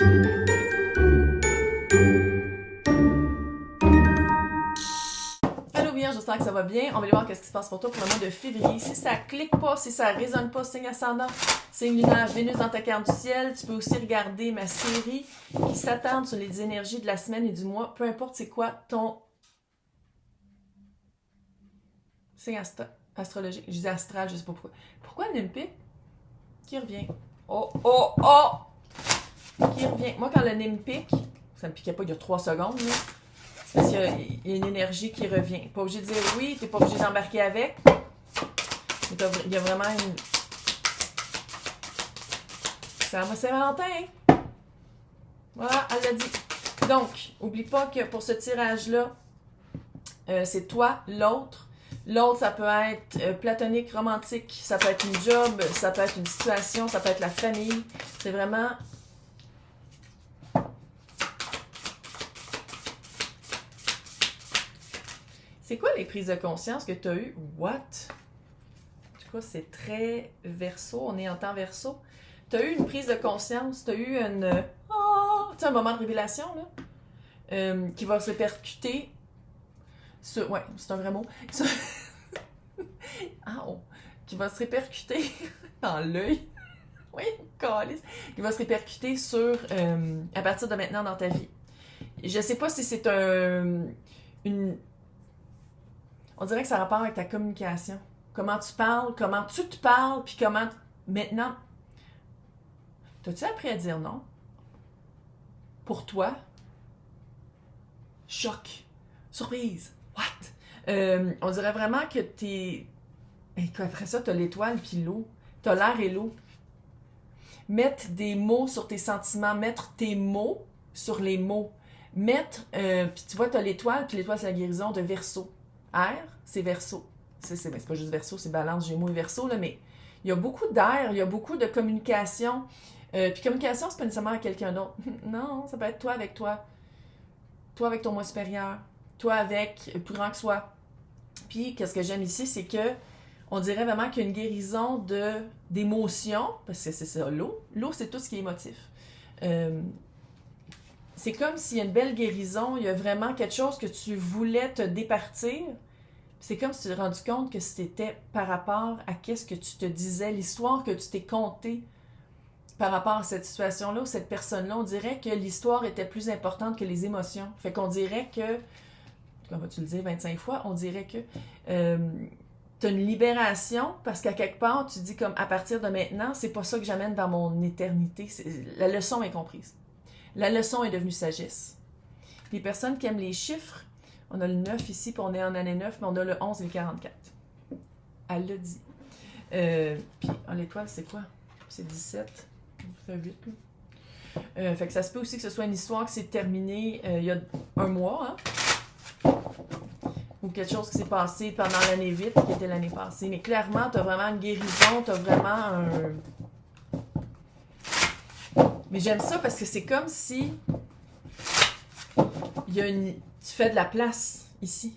Allô bien, j'espère que ça va bien. On va aller voir qu'est-ce qui se passe pour toi pour le mois de février. Si ça clique pas, si ça résonne pas, signe ascendant, signe lunaire, Vénus dans ta carte du ciel. Tu peux aussi regarder ma série qui s'attarde sur les énergies de la semaine et du mois. Peu importe c'est quoi ton signe astrologique. Je dis astral, je sais pas pourquoi. Pourquoi Olympique qui revient? Oh, oh, oh! Qui revient. Moi, quand le nez me pique, ça me piquait pas il y a 3 secondes, là. C'est parce qu'il y a une énergie qui revient. Pas obligé de dire oui, t'es pas obligé d'embarquer avec. Mais il y a vraiment une... Ça va Saint-Valentin! Voilà, elle l'a dit. Donc, oublie pas que pour ce tirage-là, c'est toi, l'autre. L'autre, ça peut être platonique, romantique, ça peut être une job, ça peut être une situation, ça peut être la famille. C'est vraiment... C'est quoi les prises de conscience que tu as eues? What? En tout cas, c'est très verso. On est en temps verso. Tu as eu une prise de conscience, tu as eu une... Oh! Tu sais, un moment de révélation, là, qui va se répercuter sur... Ouais, c'est un vrai mot. Ah, oh! Qui va se répercuter dans l'œil. Oui, calice. Qui va se répercuter sur... à partir de maintenant dans ta vie. Je sais pas si c'est une... On dirait que ça a rapport avec ta communication. Comment tu parles, comment tu te parles, puis comment... Maintenant, t'as-tu appris à dire non? Pour toi? Choc. Surprise. What? On dirait vraiment que t'es... Et qu'après ça, t'as l'étoile puis l'eau. T'as l'air et l'eau. Mettre des mots sur tes sentiments. Mettre tes mots sur les mots. Mettre... puis tu vois, t'as l'étoile, puis l'étoile, c'est la guérison de Verseau. Air, c'est Verseau. C'est pas juste Verseau, c'est Balance, Gémeaux et Verseau, là, mais il y a beaucoup d'air, il y a beaucoup de communication. Puis communication, c'est pas nécessairement avec quelqu'un d'autre. Non, ça peut être toi avec toi. Toi avec ton moi supérieur. Toi avec plus grand que soi. Puis, qu'est-ce que j'aime ici, c'est que on dirait vraiment qu'il y a une guérison d'émotions, parce que c'est ça, l'eau. L'eau, c'est tout ce qui est émotif. C'est comme s'il y a une belle guérison, il y a vraiment quelque chose que tu voulais te départir. C'est comme si tu t'es rendu compte que c'était par rapport à qu'est-ce que tu te disais, l'histoire que tu t'es contée par rapport à cette situation-là ou cette personne-là. On dirait que l'histoire était plus importante que les émotions. Fait qu'on dirait que, comment vas-tu le dire 25 fois, on dirait que t'as une libération parce qu'à quelque part, tu dis comme à partir de maintenant, c'est pas ça que j'amène dans mon éternité. La leçon est comprise. La leçon est devenue sagesse. Les personnes qui aiment les chiffres, on a le 9 ici, puis on est en année 9, mais on a le 11 et le 44. Elle l'a dit. Puis, l'étoile, c'est quoi? C'est 17. Ça fait 8. Fait que ça se peut aussi que ce soit une histoire qui s'est terminée il y a un mois, hein? Ou quelque chose qui s'est passé pendant l'année 8, qui était l'année passée. Mais clairement, tu as vraiment une guérison, tu as vraiment un... Mais j'aime ça parce que c'est comme si il y a tu fais de la place ici.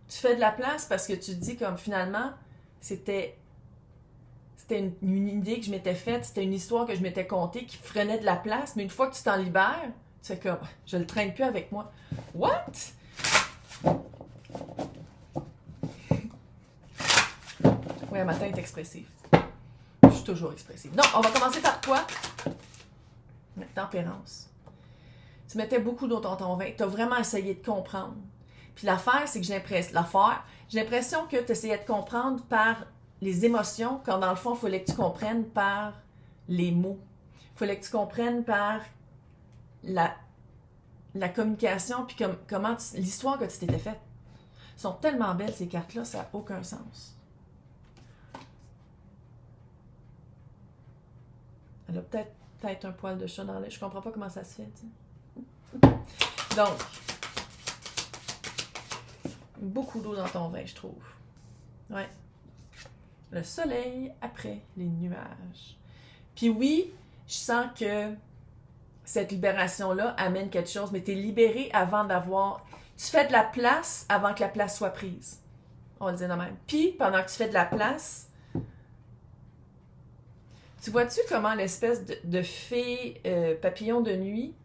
Tu fais de la place parce que tu te dis comme finalement, c'était une idée que je m'étais faite, c'était une histoire que je m'étais contée qui prenait de la place, mais une fois que tu t'en libères, tu fais comme, je le traîne plus avec moi. What? Oui, un matin, est expressive. Je suis toujours expressive. Non, on va commencer par toi. Tempérance. Tu mettais beaucoup d'eau dans ton vin. Tu as vraiment essayé de comprendre. Puis l'affaire, c'est que j'ai l'impression que tu essayais de comprendre par les émotions, quand dans le fond, il fallait que tu comprennes par les mots. Il fallait que tu comprennes par la communication, puis comment l'histoire que tu t'étais faite. Elles sont tellement belles, ces cartes-là, ça n'a aucun sens. Elle a peut-être un poil de chat dans l'œil. Je comprends pas comment ça se fait, tu sais. Donc, beaucoup d'eau dans ton vin, je trouve. Ouais. Le soleil après les nuages. Puis oui, je sens que cette libération-là amène quelque chose, mais tu es libéré avant d'avoir... Tu fais de la place avant que la place soit prise. On va le dire de même. Puis, pendant que tu fais de la place, Tu vois-tu comment l'espèce de fée papillon de nuit,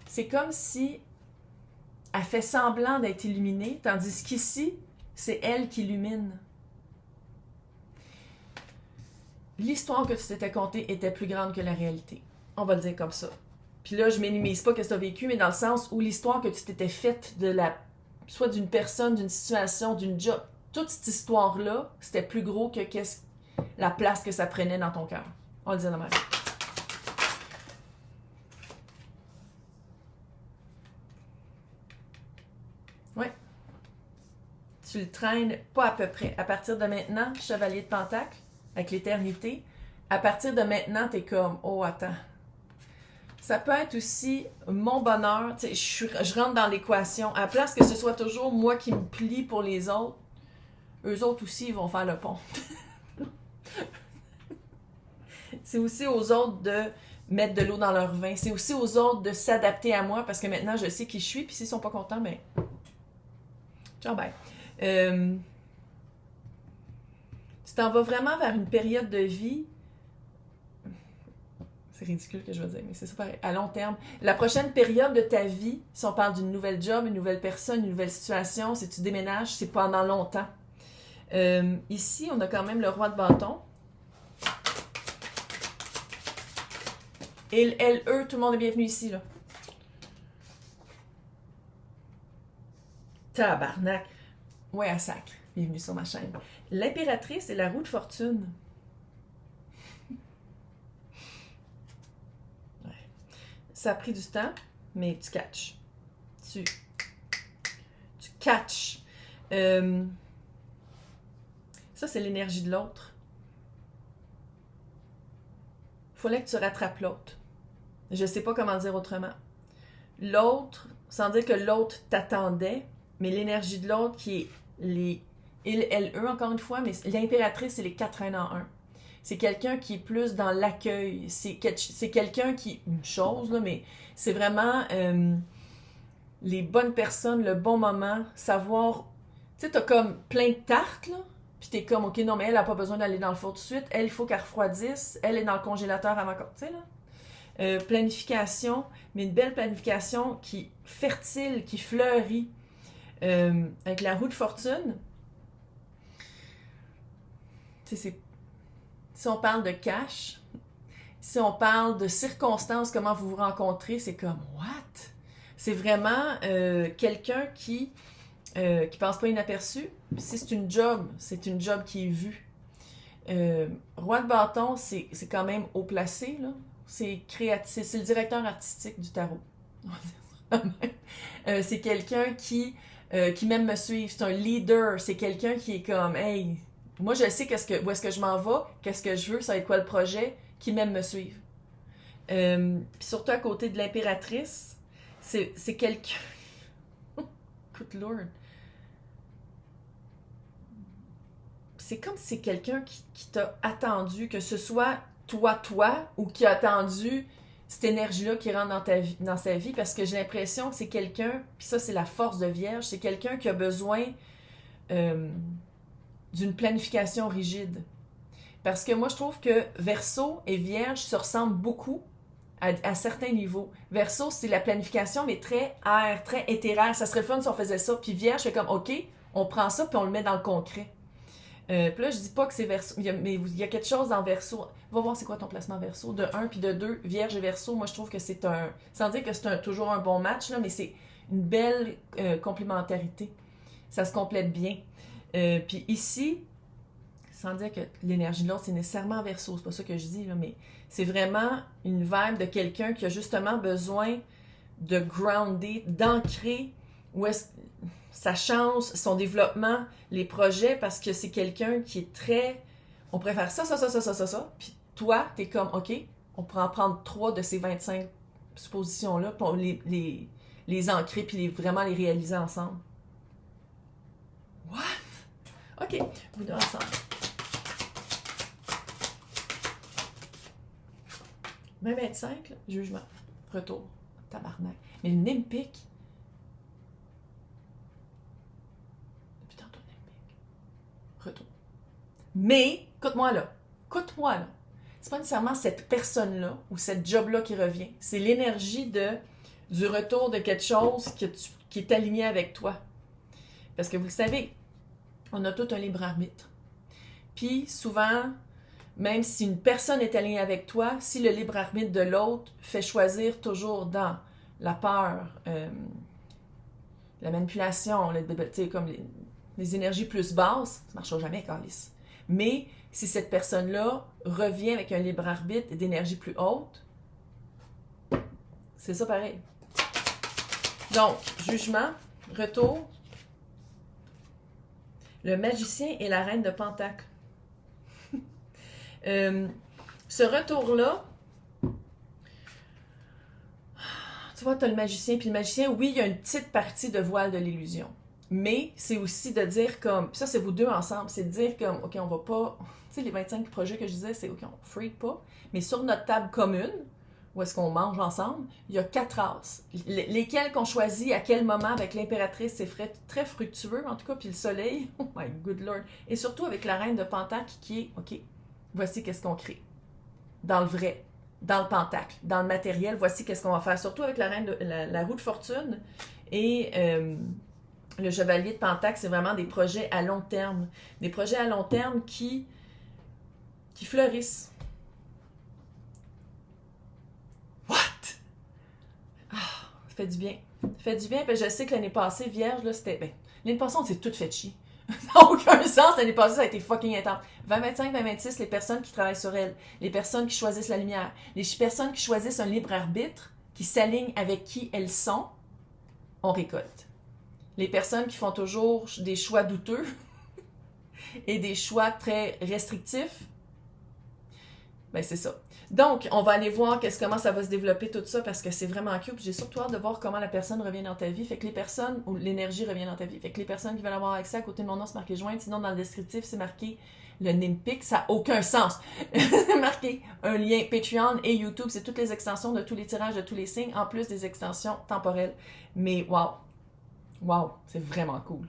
c'est comme si elle fait semblant d'être illuminée, tandis qu'ici, c'est elle qui illumine. L'histoire que tu t'étais contée était plus grande que la réalité. On va le dire comme ça. Puis là, je minimise pas ce que tu as vécu, mais dans le sens où l'histoire que tu t'étais faite de la, soit d'une personne, d'une situation, d'une job, toute cette histoire-là, c'était plus gros que la place que ça prenait dans ton cœur. On le dit de même. Oui. Tu le traînes pas à peu près. À partir de maintenant, chevalier de Pentacle, avec l'éternité, à partir de maintenant, t'es comme, oh, attends. Ça peut être aussi mon bonheur. Tu sais, je rentre dans l'équation. À la place que ce soit toujours moi qui me plie pour les autres, eux autres aussi, ils vont faire le pont. C'est aussi aux autres de mettre de l'eau dans leur vin. C'est aussi aux autres de s'adapter à moi parce que maintenant, je sais qui je suis. Puis s'ils sont pas contents, ben... ciao, bye. Tu t'en vas vraiment vers une période de vie. C'est ridicule que je veux dire, mais c'est ça pareil. À long terme. La prochaine période de ta vie, si on parle d'une nouvelle job, une nouvelle personne, une nouvelle situation, si tu déménages, c'est pendant longtemps. Ici, on a quand même le roi de bâton. Et LE, tout le monde est bienvenu ici, là. Tabarnak. Ouais, à sacre. Bienvenue sur ma chaîne. L'impératrice et la roue de fortune. Ouais. Ça a pris du temps, mais tu catches. Tu catches. Ça, c'est l'énergie de l'autre. Il fallait que tu rattrapes l'autre. Je sais pas comment dire autrement. L'autre, sans dire que l'autre t'attendait, mais l'énergie de l'autre qui est LE, encore une fois, mais l'impératrice, c'est les 4 reines en un. C'est quelqu'un qui est plus dans l'accueil. C'est quelqu'un qui... Une chose, là, mais c'est vraiment les bonnes personnes, le bon moment, savoir... Tu sais, t'as comme plein de tartes, là, puis t'es comme, OK, non, mais elle a pas besoin d'aller dans le four tout de suite. Elle, il faut qu'elle refroidisse. Elle est dans le congélateur avant... Tu sais, là? Planification, mais une belle planification qui fertile, qui fleurit. Avec la roue de fortune, si on parle de cash, si on parle de circonstances, comment vous vous rencontrez, c'est comme what? C'est vraiment quelqu'un qui passe pas inaperçu. Si c'est une job qui est vue. Roi de bâton, c'est quand même haut placé, là. C'est créatif, c'est le directeur artistique du tarot. C'est quelqu'un qui m'aime me suivre, c'est un leader, c'est quelqu'un qui est comme, hey, moi je sais où est-ce que je m'en vais, qu'est-ce que je veux, ça va être quoi le projet, qui m'aime me suivre. Puis surtout à côté de l'impératrice, c'est quelqu'un... Good Lord. C'est comme si c'est quelqu'un qui t'a attendu, que ce soit toi, ou qui a attendu cette énergie-là qui rentre dans sa vie, parce que j'ai l'impression que c'est quelqu'un, puis ça c'est la force de Vierge, c'est quelqu'un qui a besoin d'une planification rigide. Parce que moi je trouve que Verseau et Vierge se ressemblent beaucoup à certains niveaux. Verseau, c'est la planification, mais très air, très éthéraire. Ça serait le fun si on faisait ça. Puis Vierge, c'est comme, OK, on prend ça puis on le met dans le concret. Puis là, je dis pas que c'est Verseau, mais il y a quelque chose dans Verseau. Va voir c'est quoi ton placement Verseau. De 1 puis de 2, Vierge et Verseau, moi je trouve que c'est sans dire que c'est toujours un bon match, là, mais c'est une belle complémentarité. Ça se complète bien. Puis ici, sans dire que l'énergie de l'autre, c'est nécessairement Verseau, c'est pas ça que je dis, là, mais c'est vraiment une vibe de quelqu'un qui a justement besoin de grounder, d'ancrer où est-ce sa chance, son développement, les projets, parce que c'est quelqu'un qui est très... On préfère ça, puis toi, t'es comme, OK, on pourrait en prendre 3 de ces 25 suppositions-là, pour les ancrer, puis vraiment les réaliser ensemble. What? OK, vous deux ensemble. 20-25, là, jugement, retour, tabarnak. Mais le nez me pique. Depuis tantôt, le nez me pique. Retour. Mais, écoute-moi là. c'est pas nécessairement cette personne-là ou cette job-là qui revient. C'est l'énergie du retour de quelque chose qui est aligné avec toi. Parce que vous le savez, on a tout un libre arbitre. Puis souvent, même si une personne est alignée avec toi, si le libre arbitre de l'autre fait choisir toujours dans la peur, la manipulation, comme les énergies plus basses, ça ne marchera jamais, Carlis. Mais si cette personne-là revient avec un libre arbitre et d'énergie plus haute, c'est ça pareil. Donc, jugement, retour, le magicien et la reine de Pentacle. Ce retour-là, tu vois, tu as le magicien, puis le magicien, oui, il y a une petite partie de voile de l'illusion. Mais c'est aussi de dire comme, ça c'est vous deux ensemble, c'est de dire comme, OK, on va pas, tu sais, les 25 projets que je disais, c'est OK, on freak pas, mais sur notre table commune, où est-ce qu'on mange ensemble, il y a 4 as. Lesquels qu'on choisit à quel moment avec l'impératrice, c'est très fructueux, en tout cas, puis le soleil, oh my good lord. Et surtout avec la reine de Pentacle qui est, OK, voici qu'est-ce qu'on crée. Dans le vrai, dans le Pentacle, dans le matériel, voici qu'est-ce qu'on va faire. Surtout avec la reine de la roue de fortune et le chevalier de Pentacle, c'est vraiment des projets à long terme. Des projets à long terme qui fleurissent. What? Ah, ça fait du bien. Ça fait du bien, puis je sais que l'année passée, Vierge, là, c'était... Ben, l'année passée, on s'est tout fait chier. Ça n'a aucun sens, l'année passée, ça a été fucking intense. 2025, 2026, les personnes qui travaillent sur elles, les personnes qui choisissent la lumière, les personnes qui choisissent un libre arbitre, qui s'alignent avec qui elles sont, on récolte. Les personnes qui font toujours des choix douteux et des choix très restrictifs, ben c'est ça. Donc, on va aller voir comment ça va se développer tout ça parce que c'est vraiment cute. J'ai surtout hâte de voir comment la personne revient dans ta vie. Fait que les personnes, ou l'énergie revient dans ta vie. Fait que les personnes qui veulent avoir accès, à côté de mon nom, c'est marqué joindre. Sinon, dans le descriptif, c'est marqué le Nimpic. Ça n'a aucun sens. C'est marqué un lien Patreon et YouTube. C'est toutes les extensions de tous les tirages de tous les signes, en plus des extensions temporelles. Mais wow! Wow! C'est vraiment cool.